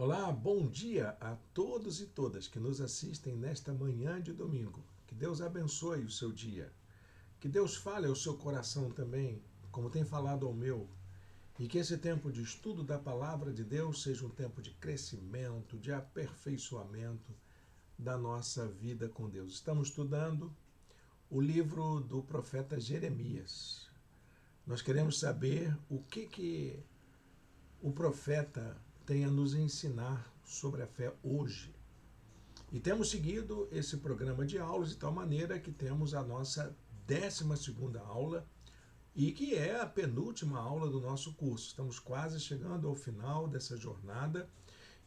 Olá, bom dia a todos e todas que nos assistem nesta manhã de domingo. Que Deus abençoe o seu dia. Que Deus fale ao seu coração também, como tem falado ao meu. E que esse tempo de estudo da palavra de Deus seja um tempo de crescimento, de aperfeiçoamento da nossa vida com Deus. Estamos estudando o livro do profeta Jeremias. Nós queremos saber o que o profeta tem a nos ensinar sobre a fé hoje. E temos seguido esse programa de aulas de tal maneira que temos a nossa 12ª aula e que é a penúltima aula do nosso curso. Estamos quase chegando ao final dessa jornada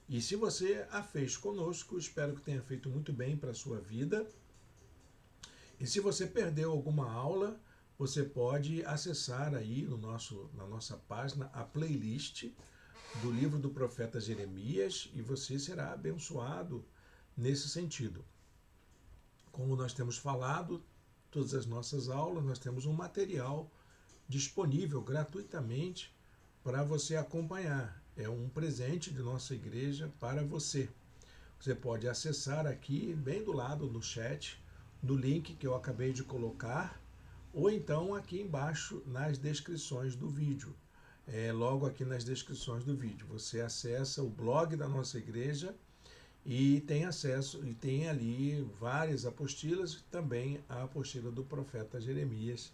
e se você a fez conosco, espero que tenha feito muito bem para a sua vida. E se você perdeu alguma aula, você pode acessar aí na nossa página a playlist do livro do profeta Jeremias e você será abençoado nesse sentido. Como nós temos falado, todas as nossas aulas, nós temos um material disponível gratuitamente para você acompanhar. É um presente de nossa igreja para você. Você pode acessar aqui, bem do lado no chat, no link que eu acabei de colocar, ou então aqui embaixo nas descrições do vídeo. Logo aqui nas descrições do vídeo. Você acessa o blog da nossa igreja e tem acesso, e tem ali várias apostilas, também a apostila do profeta Jeremias.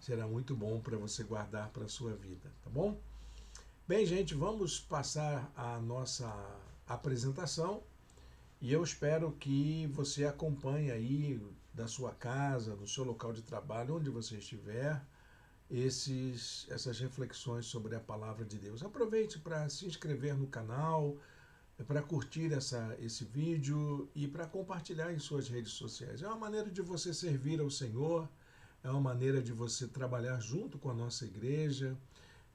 Será muito bom para você guardar para a sua vida, tá bom? Bem, gente, vamos passar a nossa apresentação e eu espero que você acompanhe aí da sua casa, no seu local de trabalho, onde você estiver, essas reflexões sobre a palavra de Deus. Aproveite para se inscrever no canal, para curtir esse vídeo e para compartilhar em suas redes sociais. É uma maneira de você servir ao Senhor, é uma maneira de você trabalhar junto com a nossa igreja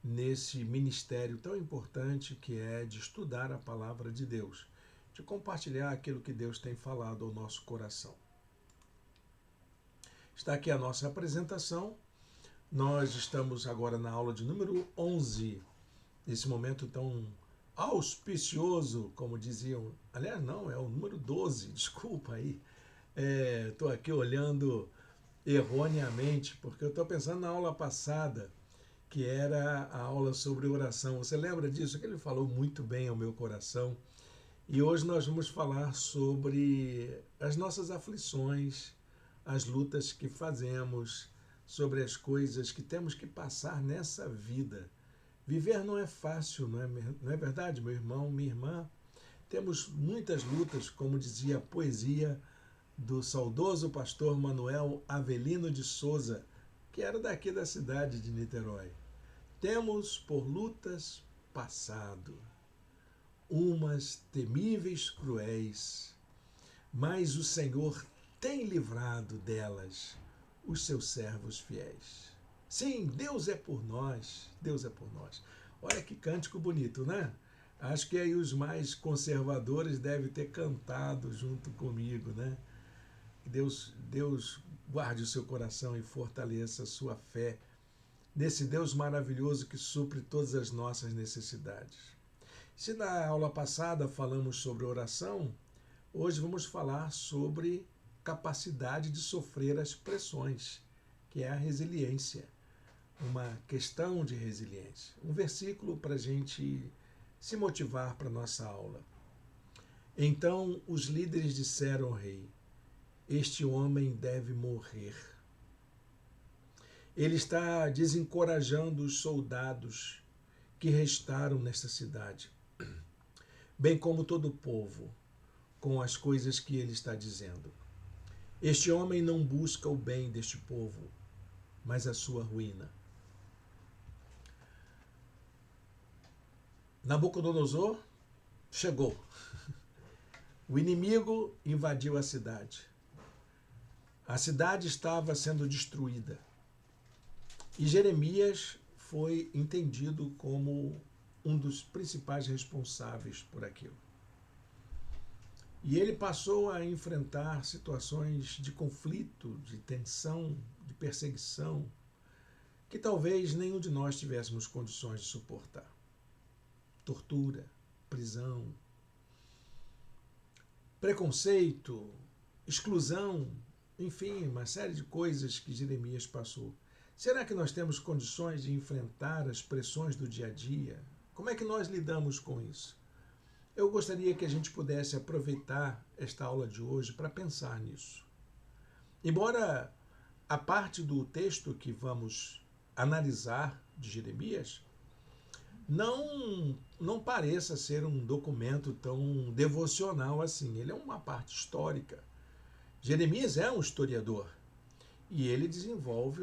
nesse ministério tão importante que é de estudar a palavra de Deus, de compartilhar aquilo que Deus tem falado ao nosso coração. Está aqui a nossa apresentação. Nós estamos agora na aula de número 11, nesse momento tão auspicioso, como diziam. Aliás, não, é o número 12, desculpa aí. Estou aqui olhando erroneamente, porque eu estou pensando na aula passada, que era a aula sobre oração. Você lembra disso? Que ele falou muito bem ao meu coração. E hoje nós vamos falar sobre as nossas aflições, as lutas que fazemos, sobre as coisas que temos que passar nessa vida. Viver não é fácil, não é verdade, meu irmão, minha irmã? Temos muitas lutas, como dizia a poesia do saudoso pastor Manuel Avelino de Souza, que era daqui da cidade de Niterói. Temos por lutas passado, umas temíveis cruéis, mas o Senhor tem livrado delas os seus servos fiéis. Sim, Deus é por nós, Deus é por nós. Olha que cântico bonito, né? Acho que aí os mais conservadores devem ter cantado junto comigo, né? Que Deus guarde o seu coração e fortaleça a sua fé nesse Deus maravilhoso que supre todas as nossas necessidades. Se na aula passada falamos sobre oração, hoje vamos falar sobre capacidade de sofrer as pressões, que é a resiliência, uma questão de resiliência. Um versículo para a gente se motivar para a nossa aula. Então os líderes disseram ao rei: este homem deve morrer. Ele está desencorajando os soldados que restaram nesta cidade, bem como todo o povo, com as coisas que ele está dizendo. Este homem não busca o bem deste povo, mas a sua ruína. Nabucodonosor chegou. O inimigo invadiu a cidade. A cidade estava sendo destruída. E Jeremias foi entendido como um dos principais responsáveis por aquilo. E ele passou a enfrentar situações de conflito, de tensão, de perseguição, que talvez nenhum de nós tivéssemos condições de suportar. Tortura, prisão, preconceito, exclusão, enfim, uma série de coisas que Jeremias passou. Será que nós temos condições de enfrentar as pressões do dia a dia? Como é que nós lidamos com isso? Eu gostaria que a gente pudesse aproveitar esta aula de hoje para pensar nisso. Embora a parte do texto que vamos analisar de Jeremias não pareça ser um documento tão devocional assim. Ele é uma parte histórica. Jeremias é um historiador e ele desenvolve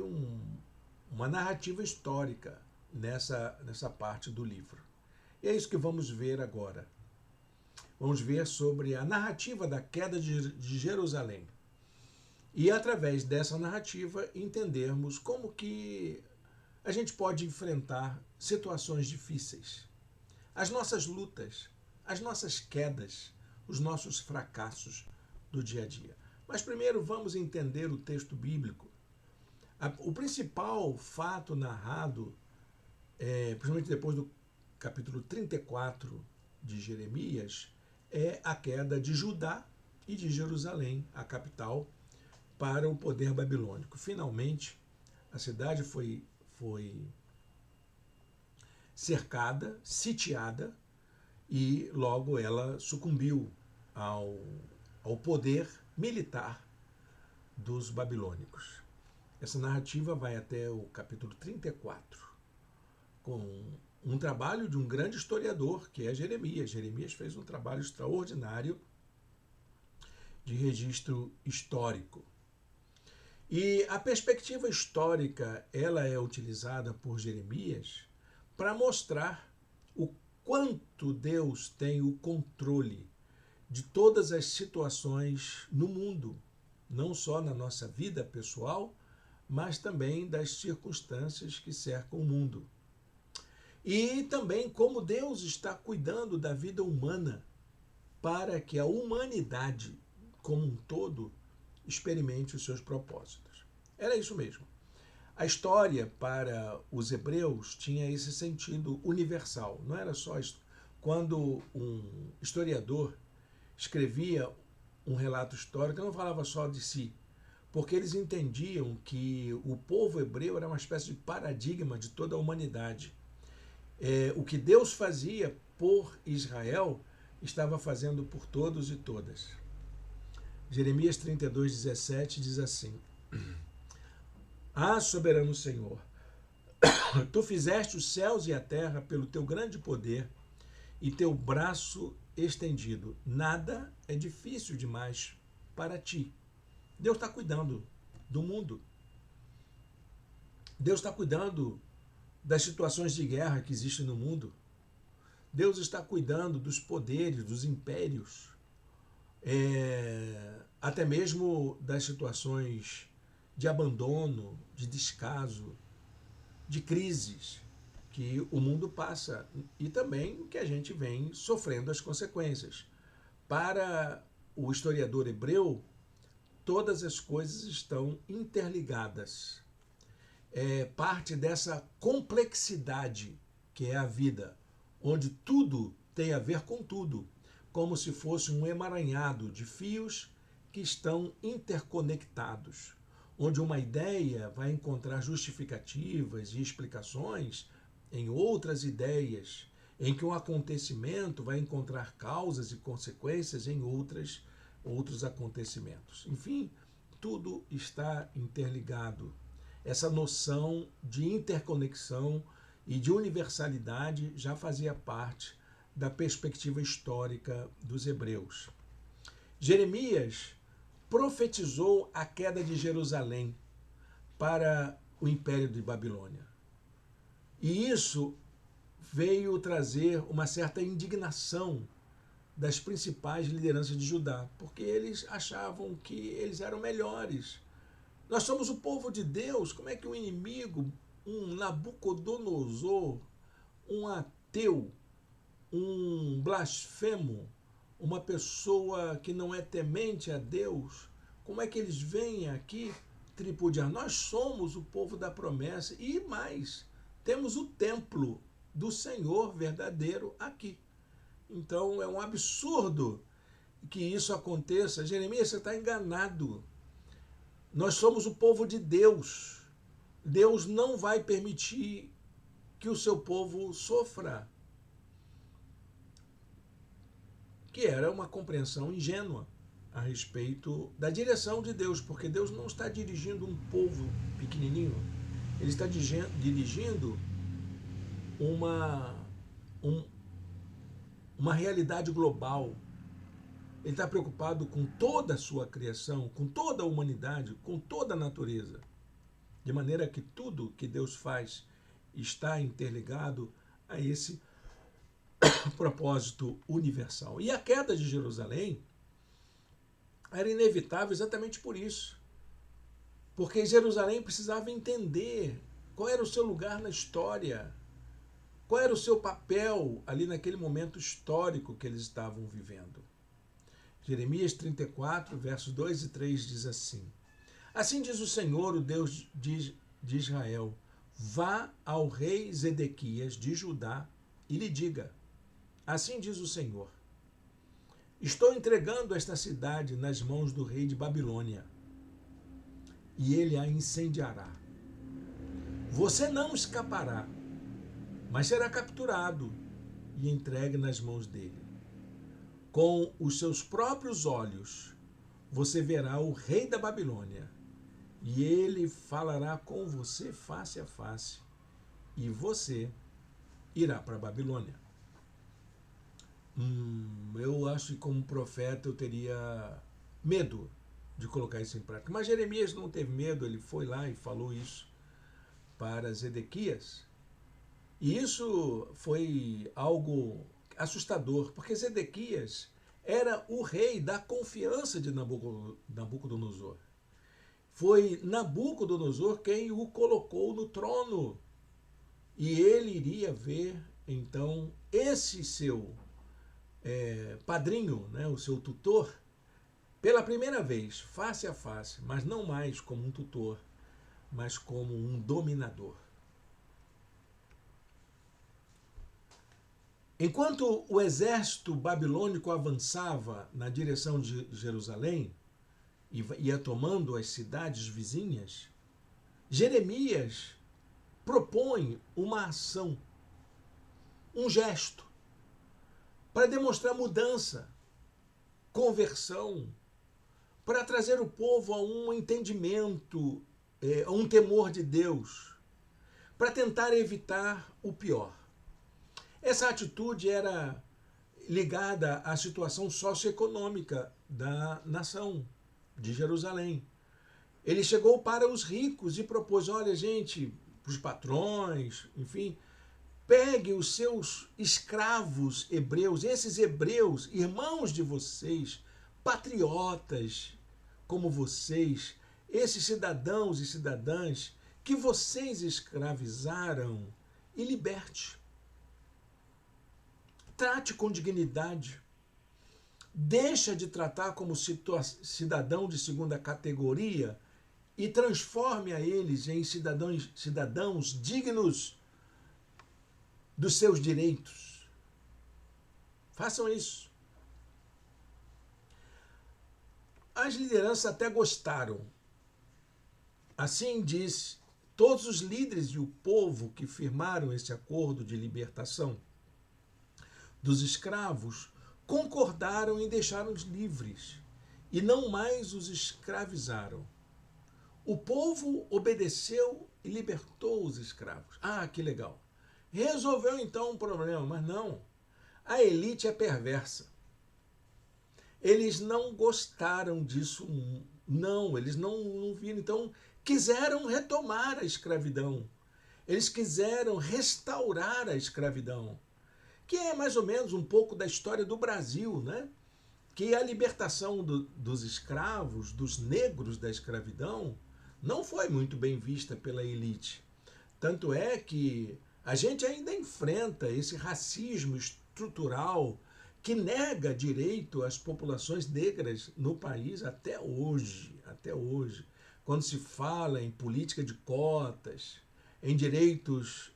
uma narrativa histórica nessa parte do livro. E é isso que vamos ver agora. Vamos ver sobre a narrativa da queda de Jerusalém. E através dessa narrativa entendermos como que a gente pode enfrentar situações difíceis. As nossas lutas, as nossas quedas, os nossos fracassos do dia a dia. Mas primeiro vamos entender o texto bíblico. O principal fato narrado, principalmente depois do capítulo 34 de Jeremias, é a queda de Judá e de Jerusalém, a capital, para o poder babilônico. Finalmente, a cidade foi cercada, sitiada, e logo ela sucumbiu ao poder militar dos babilônicos. Essa narrativa vai até o capítulo 34, com um trabalho de um grande historiador, que é Jeremias. Jeremias fez um trabalho extraordinário de registro histórico. E a perspectiva histórica, ela é utilizada por Jeremias para mostrar o quanto Deus tem o controle de todas as situações no mundo, não só na nossa vida pessoal, mas também das circunstâncias que cercam o mundo. E também como Deus está cuidando da vida humana para que a humanidade como um todo experimente os seus propósitos. Era isso mesmo. A história para os hebreus tinha esse sentido universal. Não era só quando um historiador escrevia um relato histórico, não falava só de si, porque eles entendiam que o povo hebreu era uma espécie de paradigma de toda a humanidade. O que Deus fazia por Israel, estava fazendo por todos e todas. Jeremias 32:17 diz assim: Ah, soberano Senhor, tu fizeste os céus e a terra pelo teu grande poder e teu braço estendido. Nada é difícil demais para ti. Deus está cuidando do mundo. Deus está cuidando das situações de guerra que existem no mundo. Deus está cuidando dos poderes, dos impérios, até mesmo das situações de abandono, de descaso, de crises que o mundo passa e também que a gente vem sofrendo as consequências. Para o historiador hebreu, todas as coisas estão interligadas. É parte dessa complexidade que é a vida, onde tudo tem a ver com tudo, como se fosse um emaranhado de fios que estão interconectados, onde uma ideia vai encontrar justificativas e explicações em outras ideias, em que um acontecimento vai encontrar causas e consequências em outros acontecimentos. Enfim, tudo está interligado. Essa noção de interconexão e de universalidade já fazia parte da perspectiva histórica dos hebreus. Jeremias profetizou a queda de Jerusalém para o Império de Babilônia. E isso veio trazer uma certa indignação das principais lideranças de Judá, porque eles achavam que eles eram melhores. Nós somos o povo de Deus, como é que o inimigo, um Nabucodonosor, um ateu, um blasfemo, uma pessoa que não é temente a Deus, como é que eles vêm aqui tripudiar? Nós somos o povo da promessa e mais, temos o templo do Senhor verdadeiro aqui. Então é um absurdo que isso aconteça. Jeremias, você está enganado. Nós somos o povo de Deus. Deus não vai permitir que o seu povo sofra. Que era uma compreensão ingênua a respeito da direção de Deus, porque Deus não está dirigindo um povo pequenininho, Ele está dirigindo uma, um, uma realidade global. Ele está preocupado com toda a sua criação, com toda a humanidade, com toda a natureza. De maneira que tudo que Deus faz está interligado a esse propósito universal. E a queda de Jerusalém era inevitável exatamente por isso. Porque Jerusalém precisava entender qual era o seu lugar na história, qual era o seu papel ali naquele momento histórico que eles estavam vivendo. Jeremias 34, versos 2 e 3 diz assim: Assim diz o Senhor, o Deus de Israel, vá ao rei Zedequias de Judá e lhe diga, assim diz o Senhor, estou entregando esta cidade nas mãos do rei de Babilônia, e ele a incendiará. Você não escapará, mas será capturado e entregue nas mãos dele. Com os seus próprios olhos, você verá o rei da Babilônia, e ele falará com você face a face, e você irá para a Babilônia. Eu acho que como profeta eu teria medo de colocar isso em prática. Mas Jeremias não teve medo, ele foi lá e falou isso para Zedequias. E isso foi algo assustador, porque Zedequias era o rei da confiança de Nabucodonosor. Foi Nabucodonosor quem o colocou no trono. E ele iria ver, então, esse seu padrinho, né, o seu tutor, pela primeira vez, face a face, mas não mais como um tutor, mas como um dominador. Enquanto o exército babilônico avançava na direção de Jerusalém e ia tomando as cidades vizinhas, Jeremias propõe uma ação, um gesto, para demonstrar mudança, conversão, para trazer o povo a um entendimento, a um temor de Deus, para tentar evitar o pior. Essa atitude era ligada à situação socioeconômica da nação de Jerusalém. Ele chegou para os ricos e propôs, olha gente, para os patrões, enfim, pegue os seus escravos hebreus, esses hebreus, irmãos de vocês, patriotas como vocês, esses cidadãos e cidadãs que vocês escravizaram, e liberte. Trate com dignidade. Deixa de tratar como cidadão de segunda categoria e transforme a eles em cidadãos dignos dos seus direitos. Façam isso. As lideranças até gostaram. Assim diz, todos os líderes e o povo que firmaram esse acordo de libertação dos escravos concordaram em deixá-los livres e não mais os escravizaram. O povo obedeceu e libertou os escravos. Ah, que legal. Resolveu então um problema, mas não. A elite é perversa. Eles não gostaram disso, não. Eles não viram. Então, quiseram retomar a escravidão. Eles quiseram restaurar a escravidão, que é mais ou menos um pouco da história do Brasil, né? Que a libertação dos escravos, dos negros da escravidão, não foi muito bem vista pela elite. Tanto é que a gente ainda enfrenta esse racismo estrutural que nega direito às populações negras no país até hoje. Até hoje. Quando se fala em política de cotas, em direitos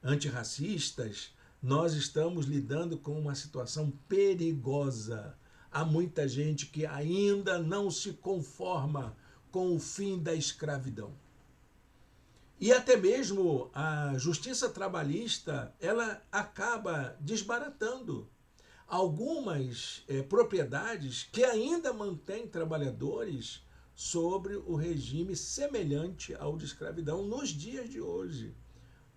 antirracistas, nós estamos lidando com uma situação perigosa. Há muita gente que ainda não se conforma com o fim da escravidão. E até mesmo a justiça trabalhista, ela acaba desbaratando algumas propriedades que ainda mantêm trabalhadores sobre o regime semelhante ao de escravidão nos dias de hoje.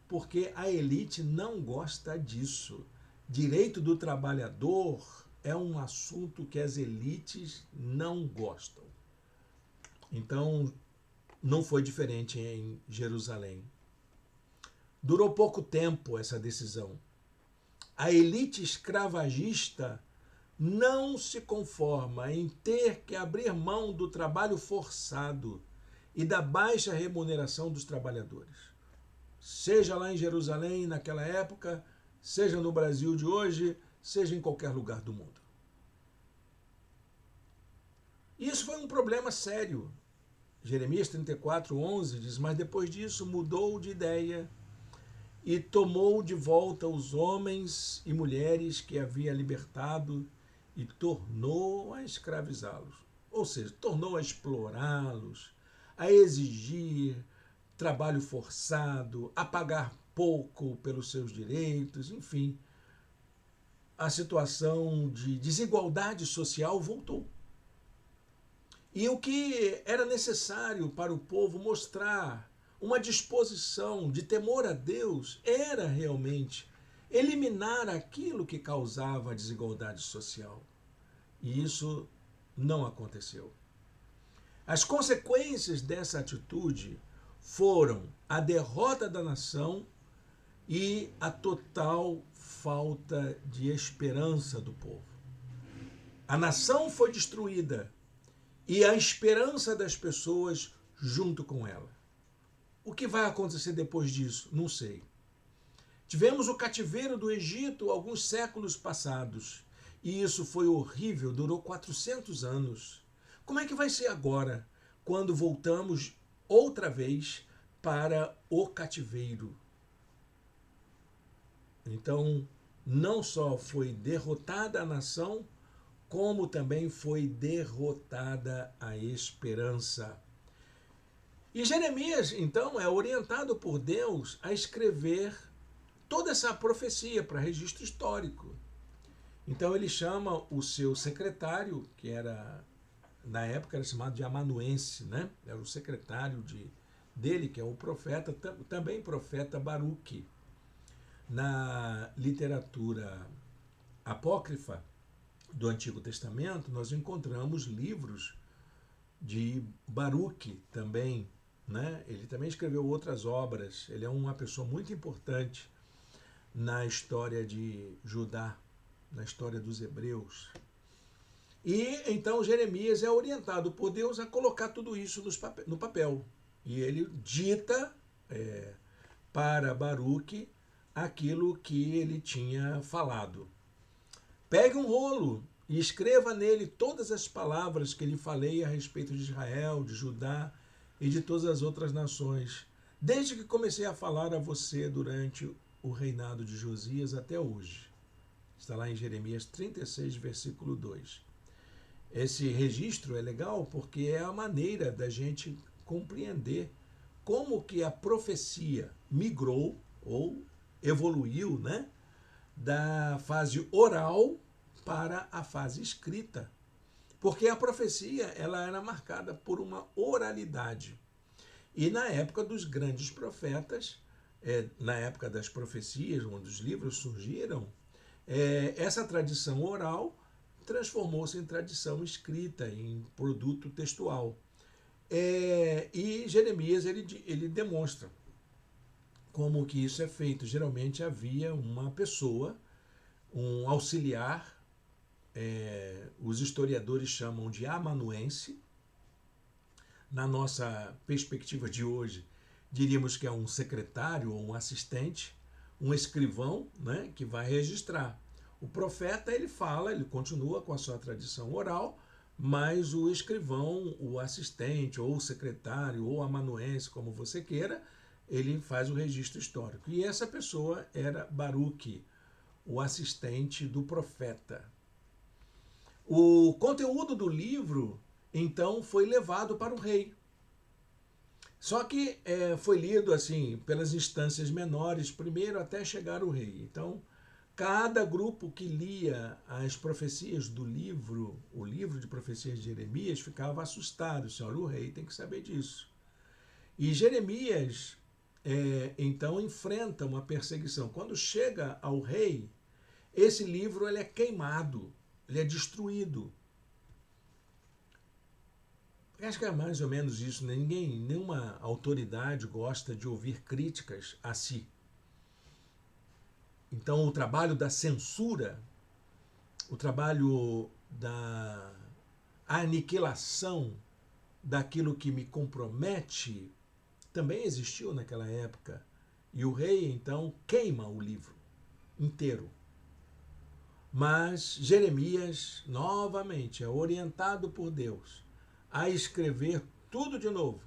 Porque a elite não gosta disso. Direito do trabalhador é um assunto que as elites não gostam. Então, não foi diferente em Jerusalém. Durou pouco tempo essa decisão. A elite escravagista não se conforma em ter que abrir mão do trabalho forçado e da baixa remuneração dos trabalhadores. Seja lá em Jerusalém naquela época, seja no Brasil de hoje, seja em qualquer lugar do mundo. Isso foi um problema sério. Jeremias 34:11 diz: mas depois disso mudou de ideia e tomou de volta os homens e mulheres que havia libertado e tornou a escravizá-los. Ou seja, tornou a explorá-los, a exigir trabalho forçado, a pagar pouco pelos seus direitos, enfim. A situação de desigualdade social voltou. E o que era necessário para o povo mostrar uma disposição de temor a Deus era realmente eliminar aquilo que causava a desigualdade social. E isso não aconteceu. As consequências dessa atitude foram a derrota da nação e a total falta de esperança do povo. A nação foi destruída e a esperança das pessoas junto com ela. O que vai acontecer depois disso? Não sei. Tivemos o cativeiro do Egito alguns séculos passados, e isso foi horrível, durou 400 anos. Como é que vai ser agora, quando voltamos outra vez para o cativeiro? Então, não só foi derrotada a nação, como também foi derrotada a esperança. E Jeremias, então, é orientado por Deus a escrever toda essa profecia para registro histórico. Então ele chama o seu secretário, que era, na época, era chamado de amanuense, né? Era o secretário dele, que é o profeta, também profeta Baruque. Na literatura apócrifa do Antigo Testamento, nós encontramos livros de Baruque também, né? Ele também escreveu outras obras. Ele é uma pessoa muito importante na história de Judá, na história dos hebreus. E então Jeremias é orientado por Deus a colocar tudo isso no papel. E ele dita para Baruque aquilo que ele tinha falado. Pegue um rolo e escreva nele todas as palavras que lhe falei a respeito de Israel, de Judá e de todas as outras nações, desde que comecei a falar a você durante o reinado de Josias até hoje. Está lá em Jeremias 36, versículo 2. Esse registro é legal porque é a maneira da gente compreender como que a profecia migrou ou evoluiu, né, da fase oral para a fase escrita. Porque a profecia ela era marcada por uma oralidade. E na época dos grandes profetas, na época das profecias, onde os livros surgiram, essa tradição oral transformou-se em tradição escrita, em produto textual. E Jeremias ele demonstra como que isso é feito. Geralmente havia uma pessoa, um auxiliar, os historiadores chamam de amanuense. Na nossa perspectiva de hoje, diríamos que é um secretário ou um assistente, um escrivão, né, que vai registrar. O profeta, ele fala, ele continua com a sua tradição oral, mas o escrivão, o assistente, ou o secretário, ou amanuense, como você queira, ele faz o registro histórico. E essa pessoa era Baruque, o assistente do profeta. O conteúdo do livro, então, foi levado para o rei. Só que foi lido assim pelas instâncias menores primeiro até chegar ao rei. Então, cada grupo que lia as profecias do livro, o livro de profecias de Jeremias, ficava assustado. Assim, olha, o rei tem que saber disso. E Jeremias, então, enfrenta uma perseguição. Quando chega ao rei, esse livro ele é queimado, ele é destruído. Acho que é mais ou menos isso, né? Nenhuma autoridade gosta de ouvir críticas a si. Então, o trabalho da censura, o trabalho da aniquilação daquilo que me compromete, também existiu naquela época. E o rei, então, queima o livro inteiro. Mas Jeremias, novamente, é orientado por Deus a escrever tudo de novo.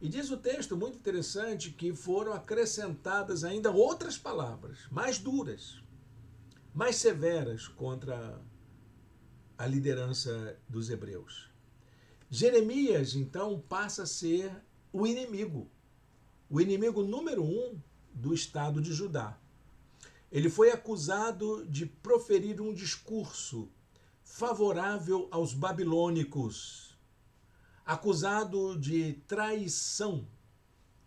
E diz o texto muito interessante que foram acrescentadas ainda outras palavras, mais duras, mais severas contra a liderança dos hebreus. Jeremias, então, passa a ser o inimigo número 1 do estado de Judá. Ele foi acusado de proferir um discurso favorável aos babilônicos, acusado de traição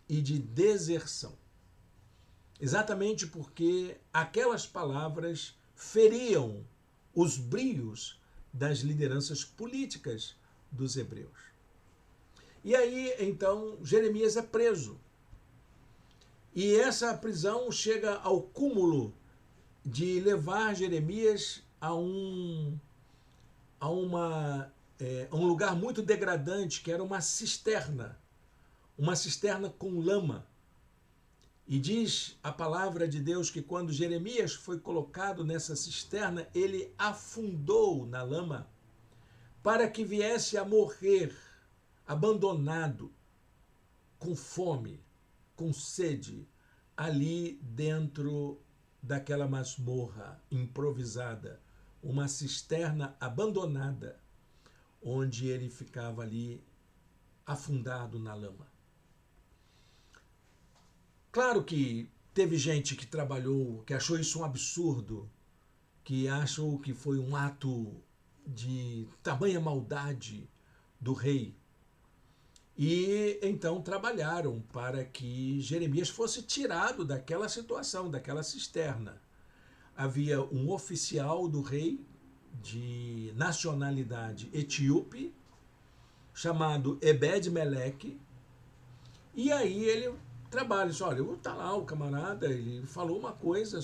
e de deserção. Exatamente porque aquelas palavras feriam os brios das lideranças políticas dos hebreus. E aí, então, Jeremias é preso. E essa prisão chega ao cúmulo de levar Jeremias a um lugar muito degradante, que era uma cisterna com lama. E diz a palavra de Deus que quando Jeremias foi colocado nessa cisterna, ele afundou na lama para que viesse a morrer abandonado, com fome, com sede, ali dentro daquela masmorra improvisada, uma cisterna abandonada, onde ele ficava ali afundado na lama. Claro que teve gente que trabalhou, que achou isso um absurdo, que achou que foi um ato de tamanha maldade do rei. E então trabalharam para que Jeremias fosse tirado daquela situação, daquela cisterna. Havia um oficial do rei de nacionalidade etíope, chamado Ebed-Meleque, e aí ele trabalha, diz, olha, está lá o camarada, ele falou uma coisa,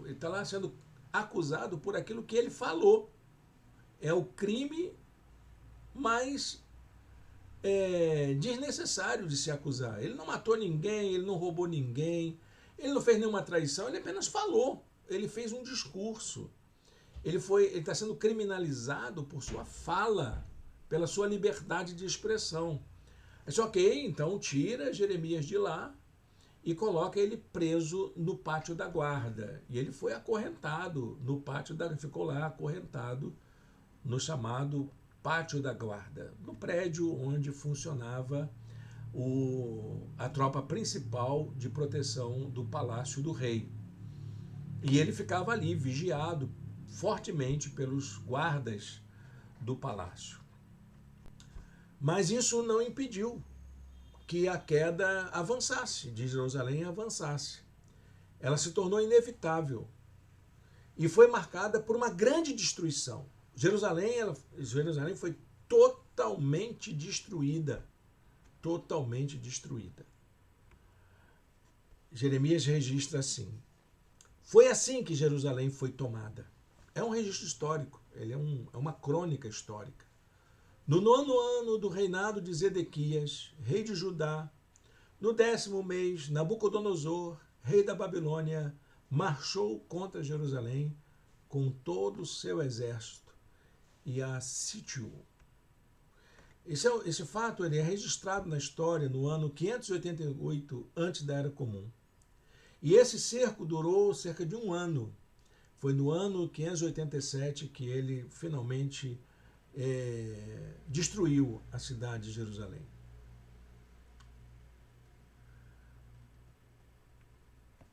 ele está lá sendo acusado por aquilo que ele falou. É o crime mais desnecessário de se acusar. Ele não matou ninguém, ele não roubou ninguém, ele não fez nenhuma traição, ele apenas falou, ele fez um discurso. Ele está sendo criminalizado por sua fala, pela sua liberdade de expressão. É só ok, então tira Jeremias de lá e coloca ele preso no pátio da guarda. E ele foi acorrentado no pátio ficou lá acorrentado no chamado pátio da guarda, no prédio onde funcionava a tropa principal de proteção do palácio do rei. E ele ficava ali vigiado fortemente pelos guardas do palácio. Mas isso não impediu que a queda avançasse, de Jerusalém avançasse. Ela se tornou inevitável e foi marcada por uma grande destruição. Jerusalém foi totalmente destruída. Totalmente destruída. Jeremias registra assim: foi assim que Jerusalém foi tomada. É um registro histórico, ele é uma crônica histórica. No 9º ano do reinado de Zedequias, rei de Judá, no 10º mês, Nabucodonosor, rei da Babilônia, marchou contra Jerusalém com todo o seu exército e a sitiou. Esse fato ele é registrado na história no ano 588 antes da Era Comum. E esse cerco durou cerca de um ano. Foi no ano 587 que ele finalmente destruiu a cidade de Jerusalém.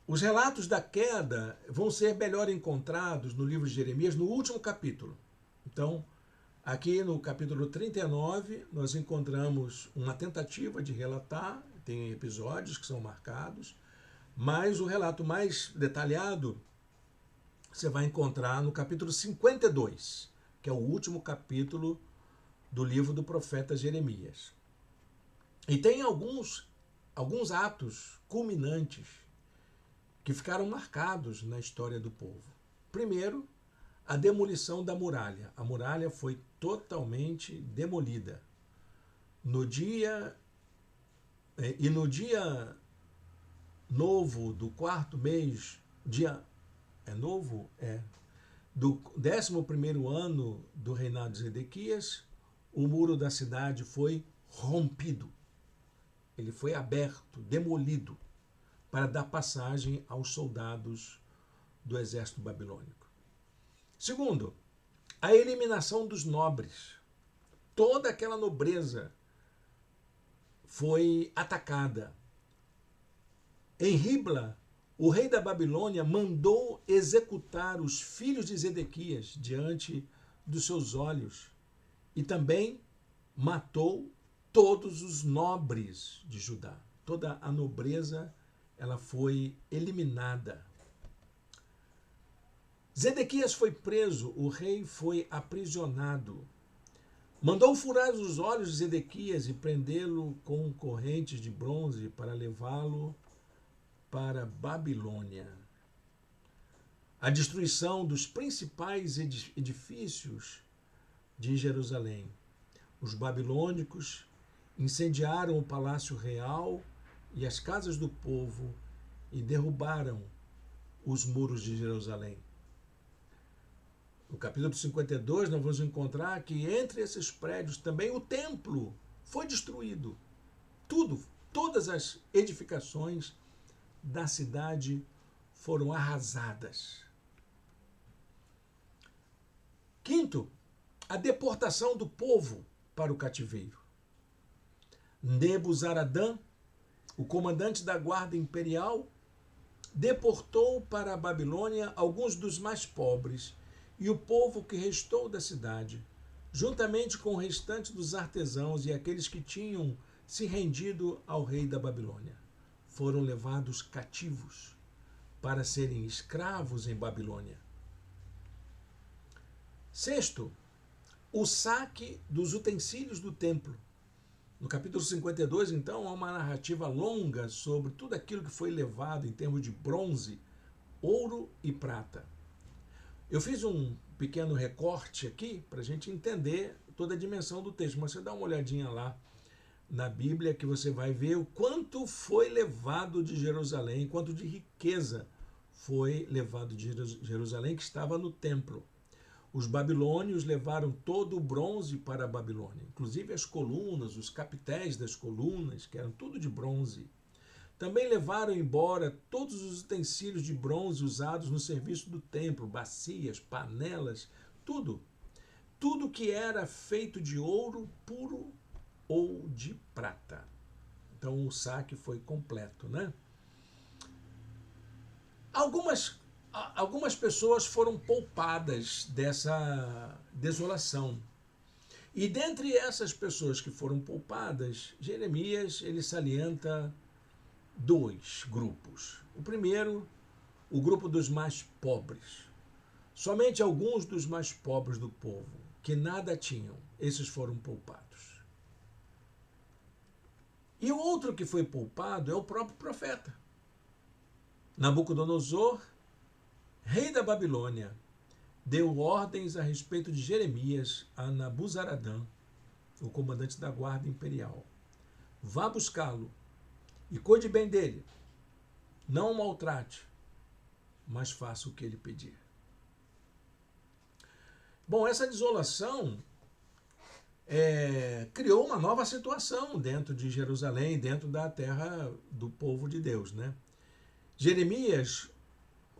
Os relatos da queda vão ser melhor encontrados no livro de Jeremias, no último capítulo. Então, aqui no capítulo 39, nós encontramos uma tentativa de relatar, tem episódios que são marcados, mas o relato mais detalhado você vai encontrar no capítulo 52, que é o último capítulo do livro do profeta Jeremias. E tem alguns atos culminantes que ficaram marcados na história do povo. Primeiro, a demolição da muralha. A muralha foi totalmente demolida. No dia novo do quarto mês, do 11º ano do reinado de Zedequias, o muro da cidade foi rompido. Ele foi aberto, demolido, para dar passagem aos soldados do exército babilônico. Segundo, a eliminação dos nobres. Toda aquela nobreza foi atacada. Em Ribla, o rei da Babilônia mandou executar os filhos de Zedequias diante dos seus olhos e também matou todos os nobres de Judá. Toda a nobreza ela foi eliminada. Zedequias foi preso, o rei foi aprisionado. Mandou furar os olhos de Zedequias e prendê-lo com correntes de bronze para levá-lo para Babilônia. A destruição dos principais edifícios de Jerusalém. Os babilônicos incendiaram o palácio real e as casas do povo e derrubaram os muros de Jerusalém. No capítulo 52, nós vamos encontrar que entre esses prédios também o templo foi destruído. Todas as edificações da cidade foram arrasadas. Quinto, a deportação do povo para o cativeiro. Nebuzaradã, o comandante da guarda imperial, deportou para a Babilônia alguns dos mais pobres e o povo que restou da cidade, juntamente com o restante dos artesãos e aqueles que tinham se rendido ao rei da Babilônia. Foram levados cativos para serem escravos em Babilônia. Sexto, o saque dos utensílios do templo. No capítulo 52, então, há uma narrativa longa sobre tudo aquilo que foi levado em termos de bronze, ouro e prata. Eu fiz um pequeno recorte aqui para a gente entender toda a dimensão do texto, mas você dá uma olhadinha lá na Bíblia que você vai ver o quanto foi levado de Jerusalém, quanto de riqueza foi levado de Jerusalém que estava no templo. Os babilônios levaram todo o bronze para a Babilônia, inclusive as colunas, os capitéis das colunas, que eram tudo de bronze. Também levaram embora todos os utensílios de bronze usados no serviço do templo, bacias, panelas, tudo. Tudo que era feito de ouro puro ou de prata. Então o saque foi completo, né? Algumas pessoas foram poupadas dessa desolação. E dentre essas pessoas que foram poupadas, Jeremias ele salienta dois grupos. O primeiro, o grupo dos mais pobres. Somente alguns dos mais pobres do povo, que nada tinham, esses foram poupados. E o outro que foi poupado é o próprio profeta. Nabucodonosor, rei da Babilônia, deu ordens a respeito de Jeremias a Nabuzaradã, o comandante da guarda imperial. Vá buscá-lo e cuide bem dele. Não o maltrate, mas faça o que ele pedir. Bom, essa desolação criou uma nova situação dentro de Jerusalém, dentro da terra do povo de Deus, né? Jeremias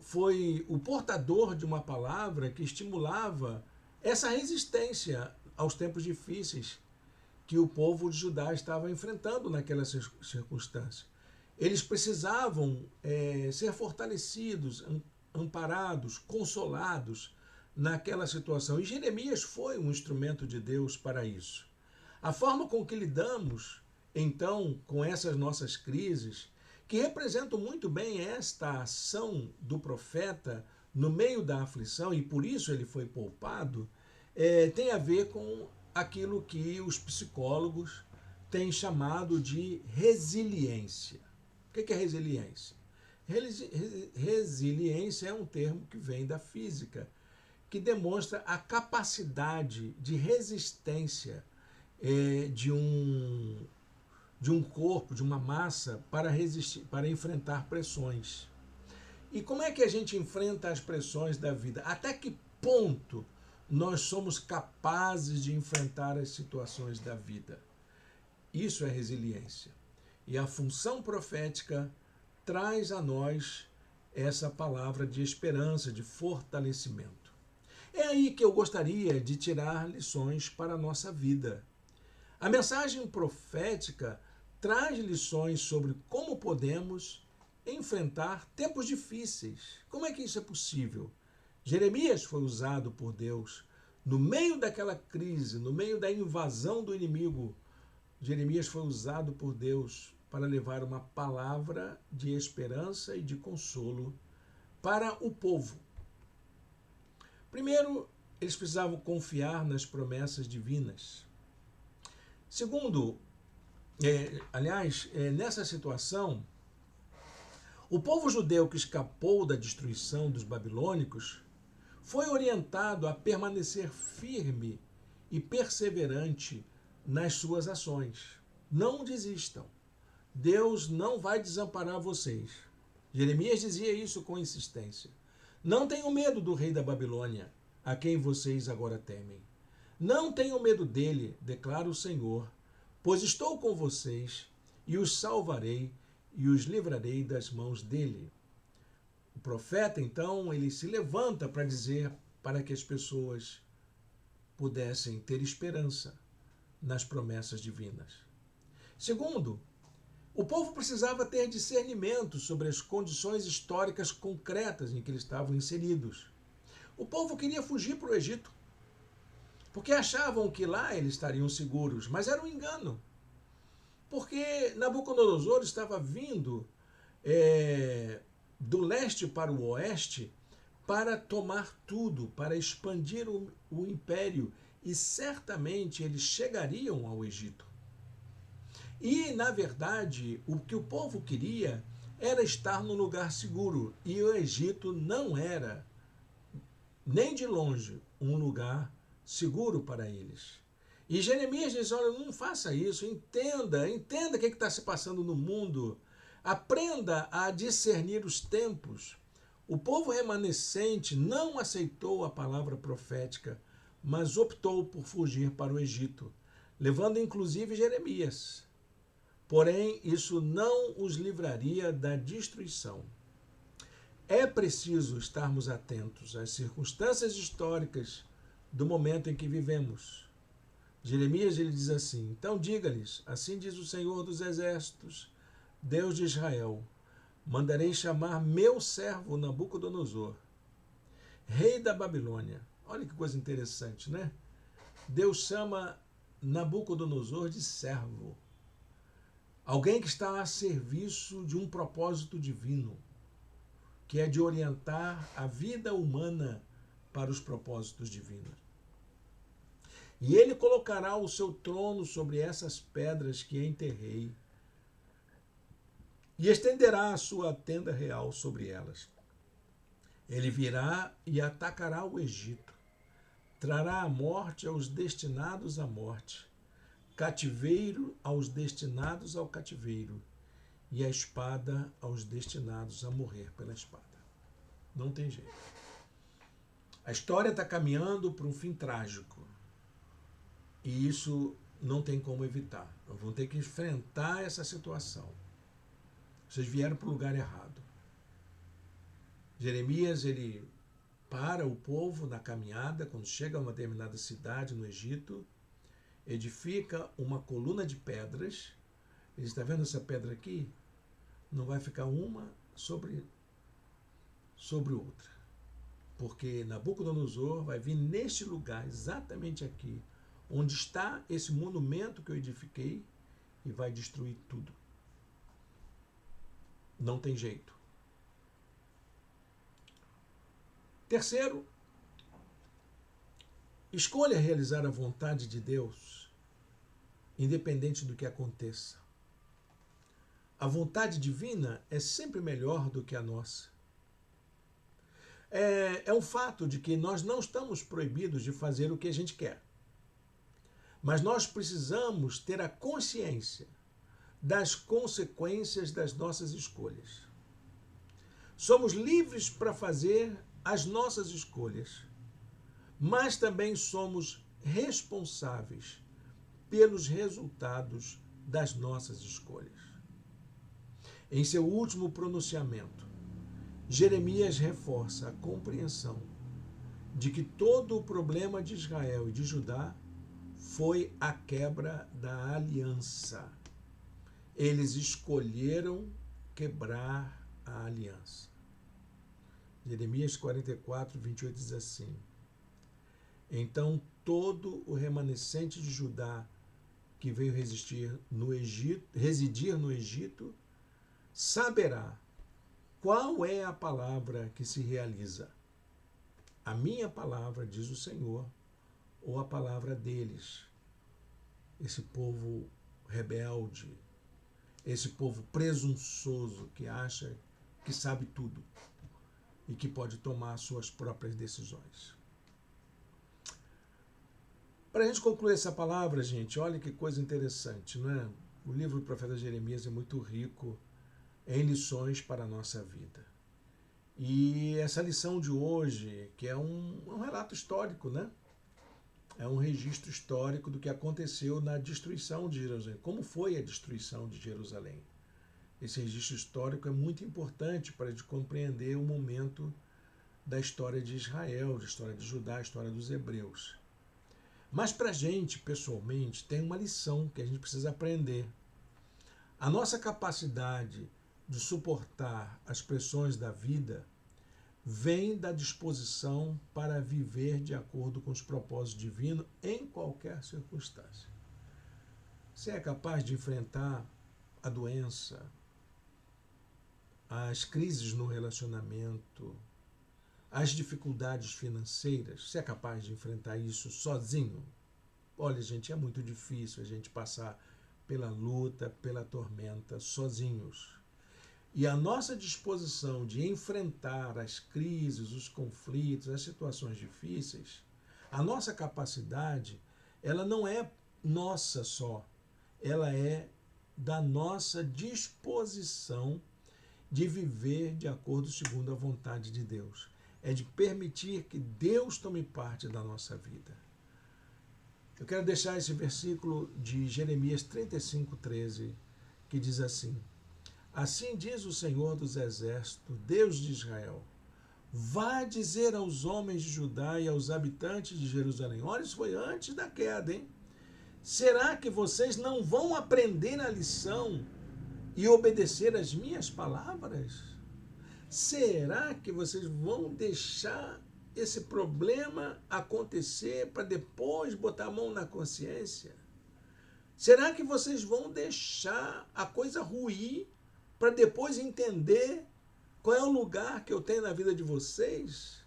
foi o portador de uma palavra que estimulava essa resistência aos tempos difíceis que o povo de Judá estava enfrentando naquela circunstância. Eles precisavam ser fortalecidos, amparados, consolados naquela situação. E Jeremias foi um instrumento de Deus para isso. A forma com que lidamos, então, com essas nossas crises, que representam muito bem esta ação do profeta no meio da aflição, e por isso ele foi poupado, tem a ver com aquilo que os psicólogos têm chamado de resiliência. O que é resiliência? Resiliência é um termo que vem da física, que demonstra a capacidade de resistência de um corpo, de uma massa, para resistir, para enfrentar pressões. E como é que a gente enfrenta as pressões da vida? Até que ponto nós somos capazes de enfrentar as situações da vida? Isso é resiliência. E a função profética traz a nós essa palavra de esperança, de fortalecimento. É aí que eu gostaria de tirar lições para a nossa vida. A mensagem profética traz lições sobre como podemos enfrentar tempos difíceis. Como é que isso é possível? Jeremias foi usado por Deus no meio daquela crise, no meio da invasão do inimigo. Jeremias foi usado por Deus para levar uma palavra de esperança e de consolo para o povo. Primeiro, eles precisavam confiar nas promessas divinas. Segundo, nessa situação, o povo judeu que escapou da destruição dos babilônicos foi orientado a permanecer firme e perseverante nas suas ações. Não desistam. Deus não vai desamparar vocês. Jeremias dizia isso com insistência. Não tenham medo do rei da Babilônia, a quem vocês agora temem. Não tenham medo dele, declara o Senhor, pois estou com vocês e os salvarei e os livrarei das mãos dele. O profeta, então, ele se levanta para dizer para que as pessoas pudessem ter esperança nas promessas divinas. Segundo, o povo precisava ter discernimento sobre as condições históricas concretas em que eles estavam inseridos. O povo queria fugir para o Egito, porque achavam que lá eles estariam seguros, mas era um engano. Porque Nabucodonosor estava vindo do leste para o oeste para tomar tudo, para expandir o império, e certamente eles chegariam ao Egito. E, na verdade, o que o povo queria era estar num lugar seguro, e o Egito não era, nem de longe, um lugar seguro para eles. E Jeremias diz, olha, não faça isso, entenda o que está se passando no mundo, aprenda a discernir os tempos. O povo remanescente não aceitou a palavra profética, mas optou por fugir para o Egito, levando inclusive Jeremias. Porém, isso não os livraria da destruição. É preciso estarmos atentos às circunstâncias históricas do momento em que vivemos. Jeremias ele diz assim, então diga-lhes, assim diz o Senhor dos Exércitos, Deus de Israel, mandarei chamar meu servo Nabucodonosor, rei da Babilônia. Olha que coisa interessante, né? Deus chama Nabucodonosor de servo. Alguém que está a serviço de um propósito divino, que é de orientar a vida humana para os propósitos divinos. E ele colocará o seu trono sobre essas pedras que enterrei, e estenderá a sua tenda real sobre elas. Ele virá e atacará o Egito, trará a morte aos destinados à morte, cativeiro aos destinados ao cativeiro, e a espada aos destinados a morrer pela espada. Não tem jeito. A história está caminhando para um fim trágico. E isso não tem como evitar. Nós vamos ter que enfrentar essa situação. Vocês vieram para o lugar errado. Jeremias, ele para o povo na caminhada, quando chega a uma determinada cidade no Egito, edifica uma coluna de pedras. Ele está vendo essa pedra aqui? Não vai ficar uma sobre outra. Porque Nabucodonosor vai vir neste lugar, exatamente aqui, onde está esse monumento que eu edifiquei, e vai destruir tudo. Não tem jeito. Terceiro, escolha realizar a vontade de Deus, independente do que aconteça. A vontade divina é sempre melhor do que a nossa. É um fato de que nós não estamos proibidos de fazer o que a gente quer. Mas nós precisamos ter a consciência das consequências das nossas escolhas. Somos livres para fazer as nossas escolhas, mas também somos responsáveis pelos resultados das nossas escolhas. Em seu último pronunciamento, Jeremias reforça a compreensão de que todo o problema de Israel e de Judá foi a quebra da aliança. Eles escolheram quebrar a aliança. Jeremias 44, 28 diz assim: então todo o remanescente de Judá que veio residir no Egito, saberá qual é a palavra que se realiza. A minha palavra, diz o Senhor, ou a palavra deles. Esse povo rebelde, esse povo presunçoso que acha que sabe tudo e que pode tomar suas próprias decisões. Para a gente concluir essa palavra, gente, olha que coisa interessante, não é? O livro do profeta Jeremias é muito rico em lições para a nossa vida. E essa lição de hoje, que é um relato histórico, né? É um registro histórico do que aconteceu na destruição de Jerusalém. Como foi a destruição de Jerusalém? Esse registro histórico é muito importante para a gente compreender o momento da história de Israel, da história de Judá, a história dos hebreus. Mas para a gente, pessoalmente, tem uma lição que a gente precisa aprender. A nossa capacidade de suportar as pressões da vida vem da disposição para viver de acordo com os propósitos divinos em qualquer circunstância. Você é capaz de enfrentar a doença, as crises no relacionamento, as dificuldades financeiras? Você é capaz de enfrentar isso sozinho? Olha, gente, é muito difícil a gente passar pela luta, pela tormenta sozinhos. E a nossa disposição de enfrentar as crises, os conflitos, as situações difíceis, a nossa capacidade, ela não é nossa só, ela é da nossa disposição de viver de acordo segundo a vontade de Deus. É de permitir que Deus tome parte da nossa vida. Eu quero deixar esse versículo de Jeremias 35:13, que diz assim: assim diz o Senhor dos Exércitos, Deus de Israel, vá dizer aos homens de Judá e aos habitantes de Jerusalém. Olha, isso foi antes da queda, hein? Será que vocês não vão aprender a lição e obedecer as minhas palavras? Será que vocês vão deixar esse problema acontecer para depois botar a mão na consciência? Será que vocês vão deixar a coisa ruir para depois entender qual é o lugar que eu tenho na vida de vocês?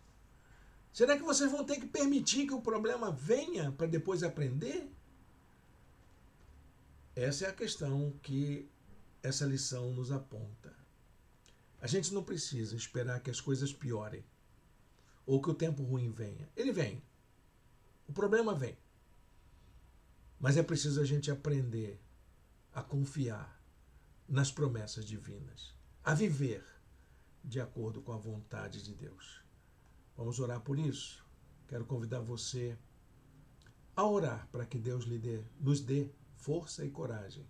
Será que vocês vão ter que permitir que o problema venha para depois aprender? Essa é a questão que essa lição nos aponta. A gente não precisa esperar que as coisas piorem ou que o tempo ruim venha. Ele vem. O problema vem. Mas é preciso a gente aprender a confiar nas promessas divinas, a viver de acordo com a vontade de Deus. Vamos orar por isso? Quero convidar você a orar para que Deus nos dê força e coragem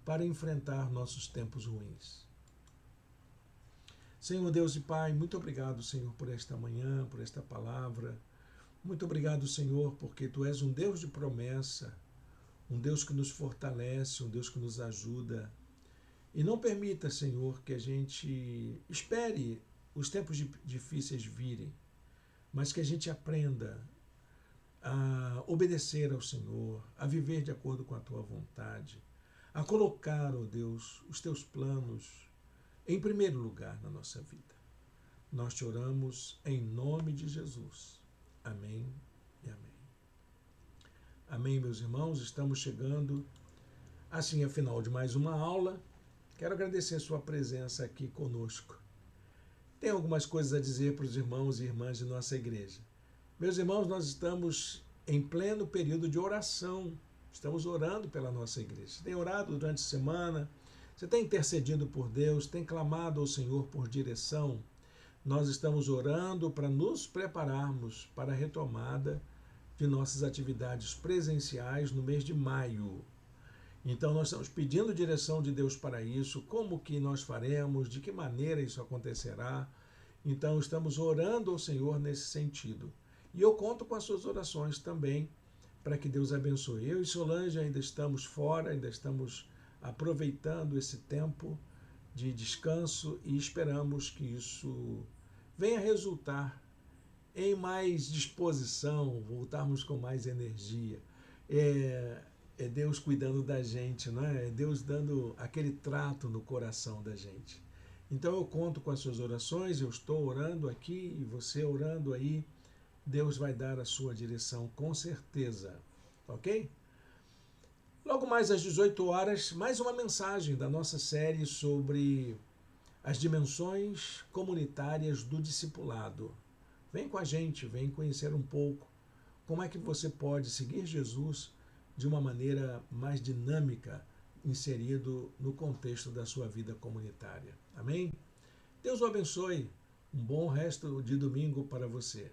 para enfrentar nossos tempos ruins. Senhor Deus e Pai, muito obrigado, Senhor, por esta manhã, por esta palavra. Muito obrigado, Senhor, porque Tu és um Deus de promessa, um Deus que nos fortalece, um Deus que nos ajuda. E não permita, Senhor, que a gente espere os tempos difíceis virem, mas que a gente aprenda a obedecer ao Senhor, a viver de acordo com a Tua vontade, a colocar, ó Deus, os Teus planos em primeiro lugar na nossa vida. Nós te oramos em nome de Jesus. Amém e amém. Amém, meus irmãos, estamos chegando assim ao final de mais uma aula. Quero agradecer a sua presença aqui conosco. Tem algumas coisas a dizer para os irmãos e irmãs de nossa igreja. Meus irmãos, nós estamos em pleno período de oração. Estamos orando pela nossa igreja. Você tem orado durante a semana? Você tem intercedido por Deus? Tem clamado ao Senhor por direção? Nós estamos orando para nos prepararmos para a retomada de nossas atividades presenciais no mês de maio. Então nós estamos pedindo direção de Deus para isso, como que nós faremos, de que maneira isso acontecerá. Então estamos orando ao Senhor nesse sentido. E eu conto com as suas orações também, para que Deus abençoe. Eu e Solange ainda estamos fora, ainda estamos aproveitando esse tempo de descanso e esperamos que isso venha resultar em mais disposição, voltarmos com mais energia. É Deus cuidando da gente, não é? É Deus dando aquele trato no coração da gente. Então eu conto com as suas orações, eu estou orando aqui e você orando aí. Deus vai dar a sua direção com certeza, ok? Logo mais às 18 horas, mais uma mensagem da nossa série sobre as dimensões comunitárias do discipulado. Vem com a gente, vem conhecer um pouco como é que você pode seguir Jesus de uma maneira mais dinâmica, inserido no contexto da sua vida comunitária. Amém? Deus o abençoe. Um bom resto de domingo para você.